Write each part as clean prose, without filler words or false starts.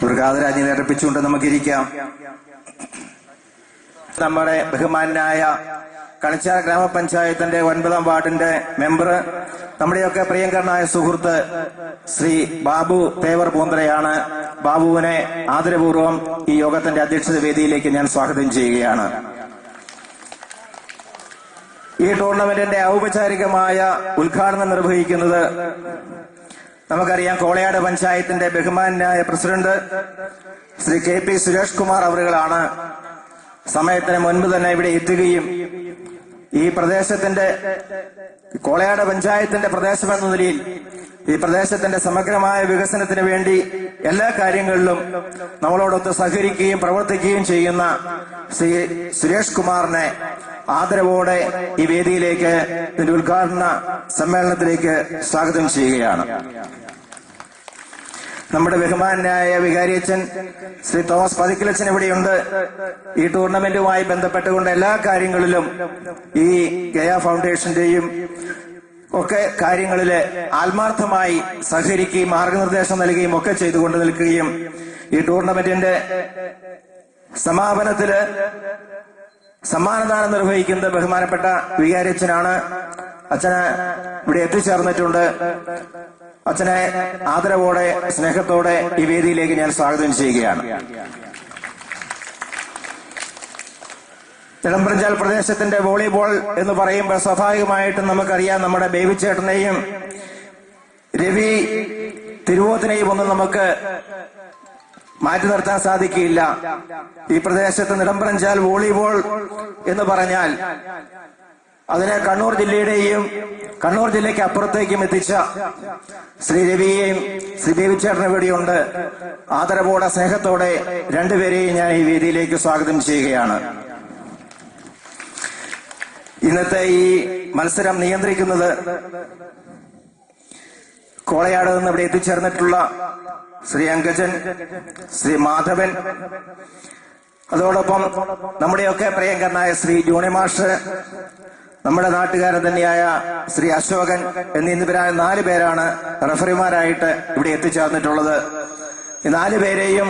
അവർക്ക് ആദരാഞ്ജലി അർപ്പിച്ചുകൊണ്ട് നമുക്കിരിക്കാം. നമ്മുടെ ബഹുമാനായ കണിച്ചാൽ ഗ്രാമപഞ്ചായത്തിന്റെ 9ാം വാർഡിന്റെ മെമ്പർ, നമ്മുടെയൊക്കെ പ്രിയങ്കരനായ സുഹൃത്ത് ശ്രീ ബാബു തേവർ പൂന്തറയാണ്. ബാബുവിനെ ആദരപൂർവ്വം ഈ യോഗത്തിന്റെ അധ്യക്ഷത വേദിയിലേക്ക് ഞാൻ സ്വാഗതം ചെയ്യുകയാണ്. ഈ ടൂർണമെന്റിന്റെ ഔപചാരികമായ ഉദ്ഘാടനം നിർവഹിക്കുന്നത് നമുക്കറിയാം കോളയാട് പഞ്ചായത്തിന്റെ ബഹുമാനായ പ്രസിഡന്റ് ശ്രീ KP സുരേഷ് കുമാർ അവറുകളാണ്. സമയത്തിന് മുൻപ് തന്നെ ഇവിടെ എത്തുകയും ഈ പ്രദേശത്തിന്റെ കോളയാട് പഞ്ചായത്തിന്റെ പ്രദേശമെന്ന നിലയിൽ ഈ പ്രദേശത്തിന്റെ സമഗ്രമായ വികസനത്തിന് വേണ്ടി എല്ലാ കാര്യങ്ങളിലും നമ്മളോടൊത്ത് സഹകരിക്കുകയും പ്രവർത്തിക്കുകയും ചെയ്യുന്ന ശ്രീ സുരേഷ് കുമാറിനെ ആദരവോടെ ഈ വേദിയിലേക്ക് ഇതിന്റെ ഉദ്ഘാടന സമ്മേളനത്തിലേക്ക് സ്വാഗതം ചെയ്യുകയാണ്. നമ്മുടെ ബഹുമാനായ വികാരിയച്ഛൻ ശ്രീ തോമസ് പതിക്കലച്ഛൻ ഇവിടെയുണ്ട്. ഈ ടൂർണമെന്റുമായി ബന്ധപ്പെട്ടുകൊണ്ട് എല്ലാ കാര്യങ്ങളിലും ഈ ഗയ ഫൗണ്ടേഷന്റെയും ഒക്കെ കാര്യങ്ങളില് ആത്മാർത്ഥമായി സഹകരിക്കുകയും മാർഗനിർദ്ദേശം നൽകുകയും ഒക്കെ ചെയ്തുകൊണ്ട് നിൽക്കുകയും ഈ ടൂർണമെന്റിന്റെ സമാപനത്തില് സമ്മാനദാനം നിർവഹിക്കുന്നത് ബഹുമാനപ്പെട്ട വികാരിയച്ഛനാണ്. അച്ഛന് ഇവിടെ എത്തിച്ചേർന്നിട്ടുണ്ട്. അച്ഛനെ ആദരവോടെ സ്നേഹത്തോടെ ഈ വേദിയിലേക്ക് ഞാൻ സ്വാഗതം ചെയ്യുകയാണ്. നെടുമ്പറഞ്ചാൽ പ്രദേശത്തിന്റെ വോളിബോൾ എന്ന് പറയുമ്പോൾ സ്വാഭാവികമായിട്ടും നമുക്കറിയാം നമ്മുടെ ബേബിച്ചേട്ടനെയും രവി തിരുവോത്തിനെയും ഒന്നും നമുക്ക് മാറ്റി നിർത്താൻ സാധിക്കില്ല. ഈ പ്രദേശത്ത് നെടുമ്പറഞ്ചാൽ വോളിബോൾ എന്ന് പറഞ്ഞാൽ അതിനെ കണ്ണൂർ ജില്ലയുടെയും കണ്ണൂർ ജില്ലയ്ക്ക് അപ്പുറത്തേക്കും എത്തിച്ച ശ്രീ രവിയെയും ശ്രീ ബേബിച്ചേട്ടനും ഇവിടെയുണ്ട്. ആദരവോടെ സ്നേഹത്തോടെ രണ്ടുപേരെയും ഞാൻ ഈ വേദിയിലേക്ക് സ്വാഗതം ചെയ്യുകയാണ്. ഇന്നത്തെ ഈ മത്സരം നിയന്ത്രിക്കുന്നത് കോളയാട് നിന്ന് ഇവിടെ എത്തിച്ചേർന്നിട്ടുള്ള ശ്രീ അങ്കജൻ, ശ്രീ മാധവൻ, അതോടൊപ്പം നമ്മുടെയൊക്കെ പ്രിയങ്കരനായ ശ്രീ ജോണി മാഷ്, നമ്മുടെ നാട്ടുകാരൻ തന്നെയായ ശ്രീ അശോകൻ എന്നിവരായ 4 പേരാണ് റഫറിമാരായിട്ട് ഇവിടെ എത്തിച്ചേർന്നിട്ടുള്ളത്. ഈ 4 പേരെയും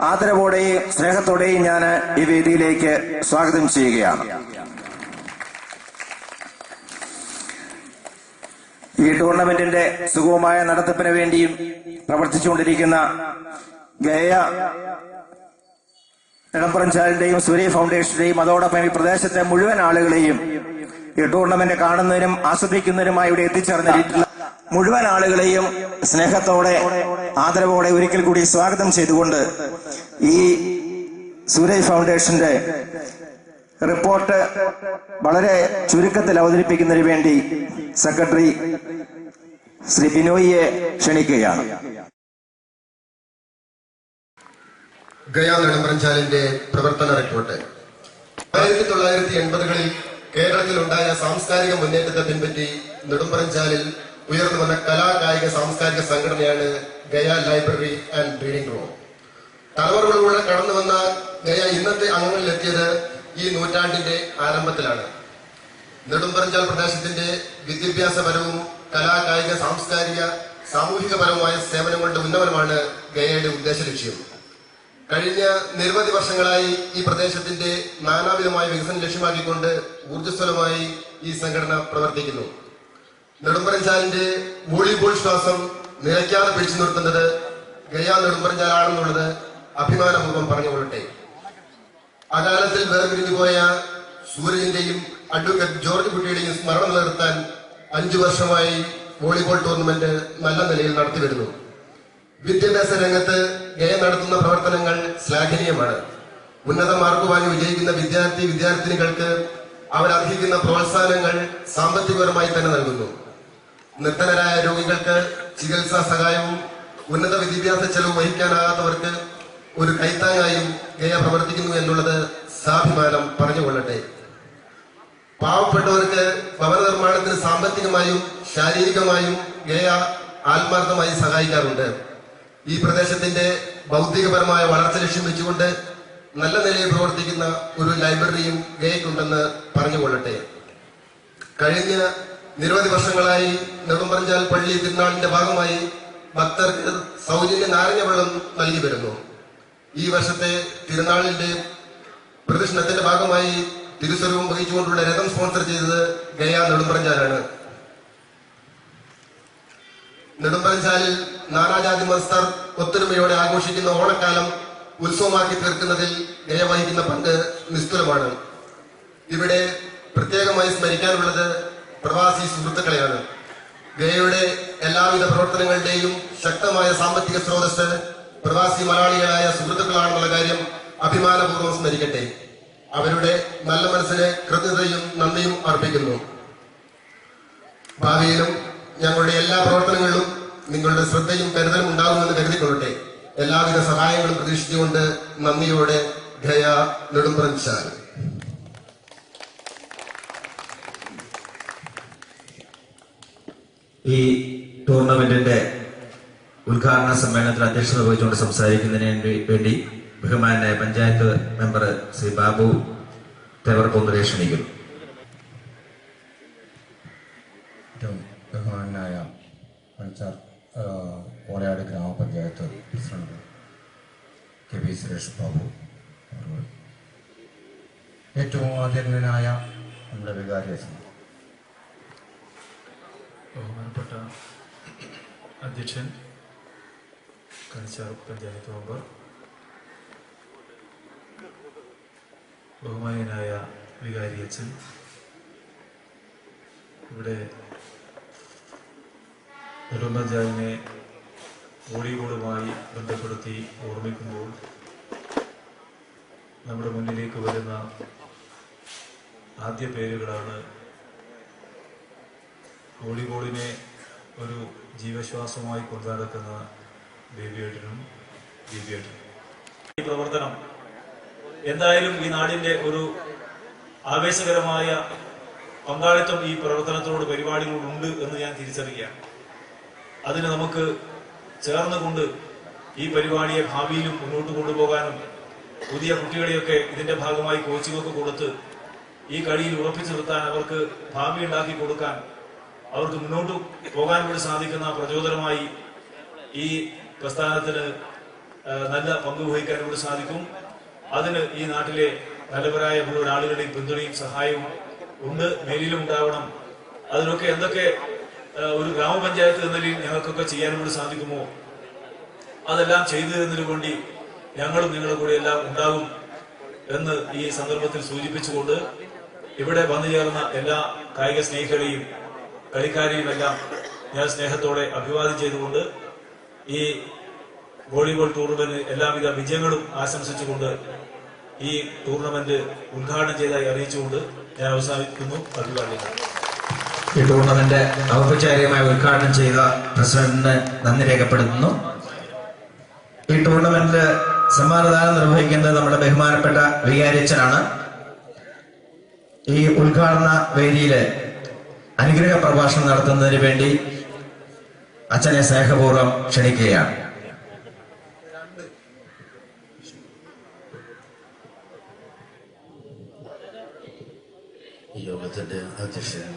ആദരവോടെയും സ്നേഹത്തോടെയും ഞാൻ ഈ വേദിയിലേക്ക് സ്വാഗതം ചെയ്യുകയാണ്. ഈ ടൂർണമെന്റിന്റെ സുഗമമായ നടത്തിപ്പിന് വേണ്ടിയും പ്രവർത്തിച്ചുകൊണ്ടിരിക്കുന്ന ഗയ നെടുമ്പറഞ്ചാലിന്റെയും സൂര്യ ഫൗണ്ടേഷന്റെയും അതോടൊപ്പം ഈ പ്രദേശത്തെ മുഴുവൻ ആളുകളെയും ഈ ടൂർണമെന്റ് കാണുന്നതിനും ആസ്വദിക്കുന്നതിനുമായി ഇവിടെ എത്തിച്ചേർന്നിട്ടുള്ള മുഴുവൻ ആളുകളെയും സ്നേഹത്തോടെ ആദരവോടെ ഒരിക്കൽ കൂടി സ്വാഗതം ചെയ്തുകൊണ്ട് ഈ സൂര്യ ഫൗണ്ടേഷന്റെ റിപ്പോർട്ട് വളരെ ചുരുക്കത്തിൽ അവതരിപ്പിക്കുന്നതിന് വേണ്ടി സെക്രട്ടറി ശ്രീ ബിനോയിയെ ക്ഷണിക്കുകയാണ്. ഗയ നെടുമ്പറഞ്ചാലിന്റെ പ്രവർത്തന റിപ്പോർട്ട്. 1980-കളിൽ കേരളത്തിലുണ്ടായ സാംസ്കാരിക മുന്നേറ്റത്തെ പിൻപറ്റി നെടുമ്പറഞ്ചാലിൽ ഉയർന്നു വന്ന കലാകായിക സാംസ്കാരിക സംഘടനയാണ് Gaya library and reading room. തലമുറകളിലൂടെ കടന്നു വന്ന ഗയ ഇന്നത്തെ അംഗങ്ങളിലെത്തിയത് ഈ നൂറ്റാണ്ടിന്റെ ആരംഭത്തിലാണ്. നെടുമ്പറഞ്ചാൽ പ്രദേശത്തിന്റെ വിദ്യാഭ്യാസപരവും കലാകായിക സാംസ്കാരിക സാമൂഹികപരവുമായ സേവനങ്ങളുടെ ഉന്നമനമാണ് ഗയയുടെ ഉദ്ദേശ ലക്ഷ്യം. കഴിഞ്ഞ നിരവധി വർഷങ്ങളായി ഈ പ്രദേശത്തിന്റെ നാനാവിധമായ വികസനം ലക്ഷ്യമാക്കിക്കൊണ്ട് ഊർജ്ജസ്വലമായി ഈ സംഘടന പ്രവർത്തിക്കുന്നു. നെടുമ്പറഞ്ചാലിന്റെ വോളിബോൾ ശ്വാസം നിലയ്ക്കാതെ പിടിച്ചു നിർത്തുന്നത് ഗയ നെടുമ്പറഞ്ചാലാണെന്നുള്ളത് അഭിമാനപൂർവ്വം പറഞ്ഞുകൊള്ളട്ടെ. അകാലത്തിൽ വേർപിരിഞ്ഞു പോയ സൂര്യന്റെയും അഡ്വക്കേറ്റ് ജോർജ് കുട്ടിയുടെയും സ്മരണ നിലനിർത്താൻ 5 വർഷമായി വോളിബോൾ ടൂർണമെന്റ് നല്ല നിലയിൽ നടത്തിവരുന്നു. വിദ്യാഭ്യാസ രംഗത്ത് ഗയ നടത്തുന്ന പ്രവർത്തനങ്ങൾ ശ്ലാഘനീയമാണ്. ഉന്നത മാർക്ക് വാങ്ങി വിജയിക്കുന്ന വിദ്യാർത്ഥിനികൾക്ക് അവരർഹിക്കുന്ന പ്രോത്സാഹനങ്ങൾ സാമ്പത്തികപരമായി തന്നെ നൽകുന്നു. നിർധനരായ രോഗികൾക്ക് ചികിത്സാ സഹായവും ഉന്നത വിദ്യാഭ്യാസ ചെലവ് വഹിക്കാനാകാത്തവർക്ക് ഒരു കൈത്താങ്ങായും ഗയ പ്രവർത്തിക്കുന്നു എന്നുള്ളത് സാഭിമാനം പറഞ്ഞുകൊള്ളട്ടെ. പാവപ്പെട്ടവർക്ക് ഭവന നിർമ്മാണത്തിന് സാമ്പത്തികമായും ശാരീരികമായും ഗയ ആത്മാർത്ഥമായി സഹായിക്കാറുണ്ട്. ഈ പ്രദേശത്തിന്റെ ഭൗതികപരമായ വളർച്ച ലക്ഷ്യം വെച്ചുകൊണ്ട് നല്ല നിലയിൽ പ്രവർത്തിക്കുന്ന ഒരു ലൈബ്രറിയും ഗയയ്ക്കുണ്ടെന്ന് പറഞ്ഞുകൊള്ളട്ടെ. കഴിഞ്ഞ നിരവധി വർഷങ്ങളായി നെടുമ്പറഞ്ചാൽ പള്ളി തിരുനാളിന്റെ ഭാഗമായി ഭക്തർക്ക് സൗജന്യ നാരങ്ങ വെള്ളം നൽകി വരുന്നു. ഈ വർഷത്തെ തിരുനാളിന്റെ പ്രദക്ഷിണത്തിന്റെ ഭാഗമായി തിരുസ്വരൂപം വഹിച്ചുകൊണ്ടുള്ള രഥം സ്പോൺസർ ചെയ്തത് ഗയ നെടുമ്പറഞ്ചാലാണ്. നെടുമ്പറഞ്ചാലിൽ നാനാജാതി മതസ്ഥർ ഒത്തൊരുമയോടെ ആഘോഷിക്കുന്ന ഓണക്കാലം ഉത്സവമാക്കി തീർക്കുന്നതിൽ ഗയ വഹിക്കുന്ന പങ്ക് നിസ്തുലമാണ്. ഇവിടെ പ്രത്യേകമായി സ്മരിക്കാനുള്ളത് പ്രവാസി സുഹൃത്തുക്കളെയാണ്. ഗയയുടെ എല്ലാവിധ പ്രവർത്തനങ്ങളുടെയും ശക്തമായ സാമ്പത്തിക സ്രോതസ് പ്രവാസി മലയാളികളായ സുഹൃത്തുക്കളാണെന്നുള്ള കാര്യം അഭിമാനപൂർവ്വം സ്മരിക്കട്ടെ. അവരുടെ നല്ല മനസ്സിന് കൃതജ്ഞതയും നന്ദിയും അർപ്പിക്കുന്നു. ഭാവിയിലും ഞങ്ങളുടെ എല്ലാ പ്രവർത്തനങ്ങളിലും നിങ്ങളുടെ ശ്രദ്ധയും കരുതലും ഉണ്ടാകുമെന്ന് കരുതിക്കൊള്ളട്ടെ. എല്ലാവിധ സഹായങ്ങളും പ്രതീക്ഷിച്ചുകൊണ്ട് നന്ദിയോടെ ഗയ നെടുമ്പറഞ്ചാൽ. ഈ ടൂർണമെന്റിന്റെ ഉദ്ഘാടന സമ്മേളനത്തിൽ അധ്യക്ഷത വഹിച്ചുകൊണ്ട് സംസാരിക്കുന്നതിന് വേണ്ടി ബഹുമാനായ പഞ്ചായത്ത് മെമ്പർ ശ്രീ ബാബു തേവർക്കൊന്നിനെ ക്ഷണിക്കുന്നു. ബഹുമാനായ കോളയാട് ഗ്രാമപഞ്ചായത്ത് പ്രസിഡന്റ് KP സുരേഷ് ബാബു, ഏറ്റവും ആദരണീയനായ നമ്മുടെ വികാരി അച്ഛൻ, ബഹുമാനപ്പെട്ട അധ്യക്ഷൻ കണിച്ചാർ പഞ്ചായത്ത് മെമ്പർ, ബഹുമാനായ വികാരി അച്ഛൻ, ഇവിടെ നെടുമ്പഞ്ചാലിനെ വോളിബോളുമായി ബന്ധപ്പെടുത്തി ഓർമ്മിക്കുമ്പോൾ നമ്മുടെ മുന്നിലേക്ക് വരുന്ന ആദ്യ പേരുകളാണ് വോളിബോളിനെ ഒരു ജീവശ്വാസമായി കൊണ്ടുനടക്കുന്ന ബേബിയേട്ടനും ബേബിയേട്ടനും. ഈ പ്രവർത്തനം എന്തായാലും ഈ നാടിന്റെ ഒരു ആവേശകരമായ പങ്കാളിത്തം ഈ പ്രവർത്തനത്തോട് പരിപാടികളോടുണ്ട് എന്ന് ഞാൻ തിരിച്ചറിയുകയാണ്. അതിന് നമുക്ക് ചേർന്നുകൊണ്ട് ഈ പരിപാടിയെ ഭാവിയിലും മുന്നോട്ട് കൊണ്ടുപോകാനും പുതിയ കുട്ടികളെയൊക്കെ ഇതിന്റെ ഭാഗമായി കോച്ചിങ്ങൊക്കെ കൊടുത്ത് ഈ കളിയിൽ ഉറപ്പിച്ചു നിർത്താൻ, അവർക്ക് ഭാവി ഉണ്ടാക്കി കൊടുക്കാൻ, അവർക്ക് മുന്നോട്ട് പോകാൻ വേണ്ടി സാധിക്കുന്ന പ്രചോദനമായി ഈ പ്രസ്ഥാനത്തിന് നല്ല പങ്ക് വഹിക്കാൻ വേണ്ടി സാധിക്കും. അതിന് ഈ നാട്ടിലെ നല്ലവരായ മുഴുവൻ ആളുകളുടെയും പിന്തുണയും സഹായവും ഉണ്ട്, മേലിലും ഉണ്ടാവണം. അതിനൊക്കെ എന്തൊക്കെ ഒരു ഗ്രാമപഞ്ചായത്ത് എന്ന നിലയിൽ ഞങ്ങൾക്കൊക്കെ ചെയ്യാൻ വേണ്ടി സാധിക്കുമോ അതെല്ലാം ചെയ്തു തരുന്നതിനു വേണ്ടി ഞങ്ങളും നിങ്ങളുടെ കൂടെ എല്ലാം ഉണ്ടാകും എന്ന് ഈ സന്ദർഭത്തിൽ സൂചിപ്പിച്ചുകൊണ്ട് ഇവിടെ വന്നു ചേർന്ന എല്ലാ കായിക സ്നേഹികളെയും കളിക്കാരെയും എല്ലാം ഞാൻ സ്നേഹത്തോടെ അഭിവാദ്യം ചെയ്തുകൊണ്ട് ഈ വോളിബോൾ ടൂർണമെന്റ് എല്ലാവിധ വിജയങ്ങളും ആശംസിച്ചുകൊണ്ട് ഈ ടൂർണമെന്റ് ഉദ്ഘാടനം ചെയ്തതായി അറിയിച്ചുകൊണ്ട് ഞാൻ അവസാനിക്കുന്നു. അഭിവാദ്യങ്ങൾ. ഈ ടൂർണമെന്റ് ഔപചാരികമായി ഉദ്ഘാടനം ചെയ്ത പ്രസിഡന്റിന് നന്ദി രേഖപ്പെടുത്തുന്നു. ഈ ടൂർണമെന്റിൽ സമ്മാനദാനം നിർവഹിക്കുന്നത് നമ്മുടെ ബഹുമാനപ്പെട്ട വികാരിയച്ഛനാണ്. ഈ ഉദ്ഘാടന വേദിയില് അനുഗ്രഹ പ്രഭാഷണം നടത്തുന്നതിന് വേണ്ടി അച്ഛനെ സ്നേഹപൂർവ്വം ക്ഷണിക്കുകയാണ്. ഈ യോഗത്തിന്റെ അധ്യക്ഷൻ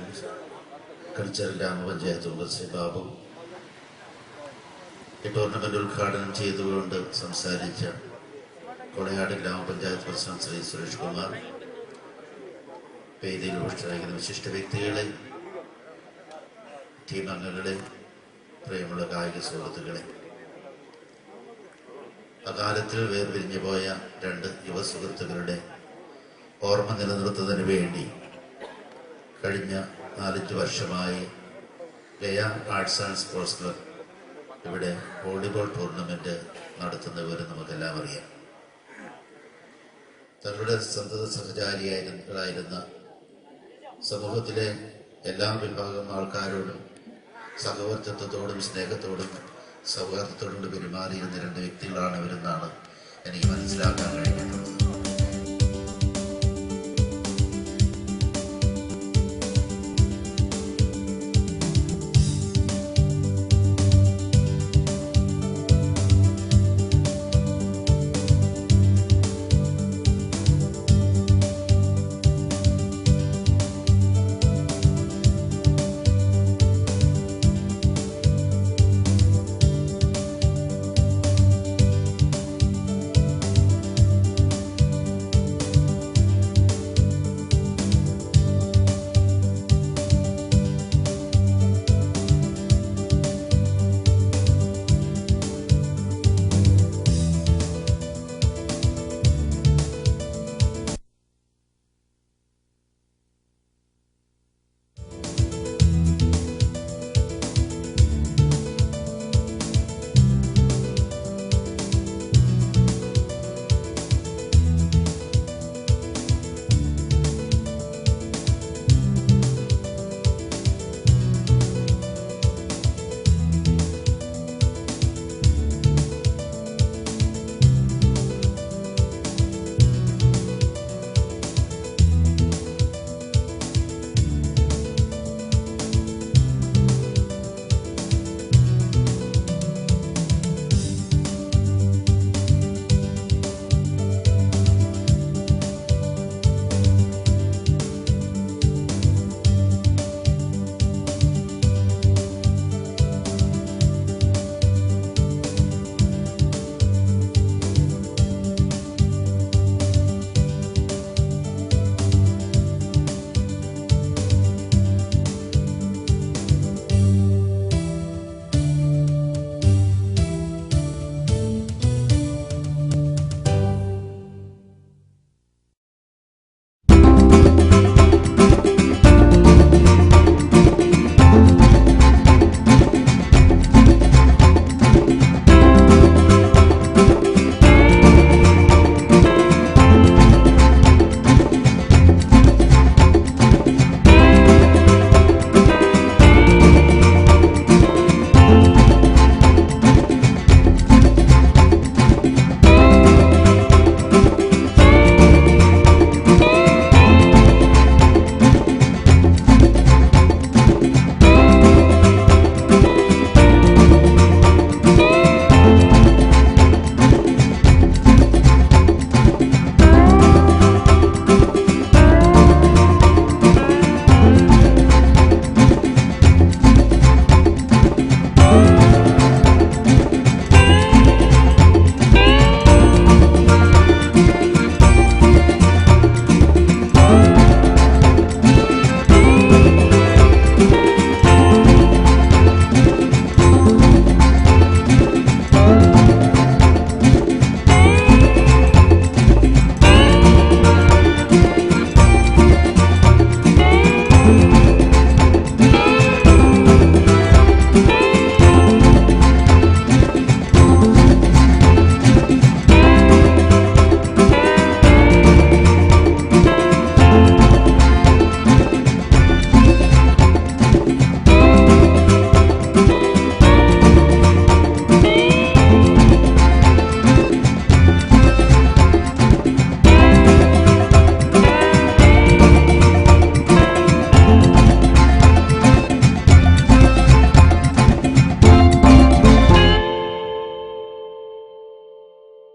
കണിച്ചാർ ഗ്രാമപഞ്ചായത്ത് മെമ്പർ ശ്രീ ബാബു, ഈ ടൂർണമെന്റ് ഉദ്ഘാടനം ചെയ്തുകൊണ്ട് സംസാരിച്ച കോളയാട് ഗ്രാമപഞ്ചായത്ത് പ്രസിഡന്റ് ശ്രീ സുരേഷ് കുമാർ, വേദിയിൽ ഉപസ്ഥിതരായിരിക്കുന്ന വിശിഷ്ട വ്യക്തികളെ, ടീം അംഗങ്ങളെ, പ്രിയമുള്ള കായിക സുഹൃത്തുക്കളെ, അകാലത്തിൽ വേർപിരിഞ്ഞു പോയ രണ്ട് യുവ സുഹൃത്തുക്കളുടെ ഓർമ്മ നിലനിർത്തുന്നതിന് വേണ്ടി കഴിഞ്ഞ 4-5 വർഷമായി Gaya arts and sports club ഇവിടെ വോളിബോൾ ടൂർണമെന്റ് നടത്തുന്നവരും നമുക്കെല്ലാം അറിയാം. തങ്ങളുടെ സന്തത സഹചാരികളായിരുന്ന സമൂഹത്തിലെ എല്ലാ വിഭാഗം ആൾക്കാരോടും സഹവർത്തിത്വത്തോടും സ്നേഹത്തോടും സൗഹാർദ്ദത്തോടും പെരുമാറിയിരുന്ന രണ്ട് വ്യക്തികളാണ് ഇവരെന്നാണ് എനിക്ക് മനസ്സിലാക്കാൻ കഴിഞ്ഞിട്ടുള്ളത്.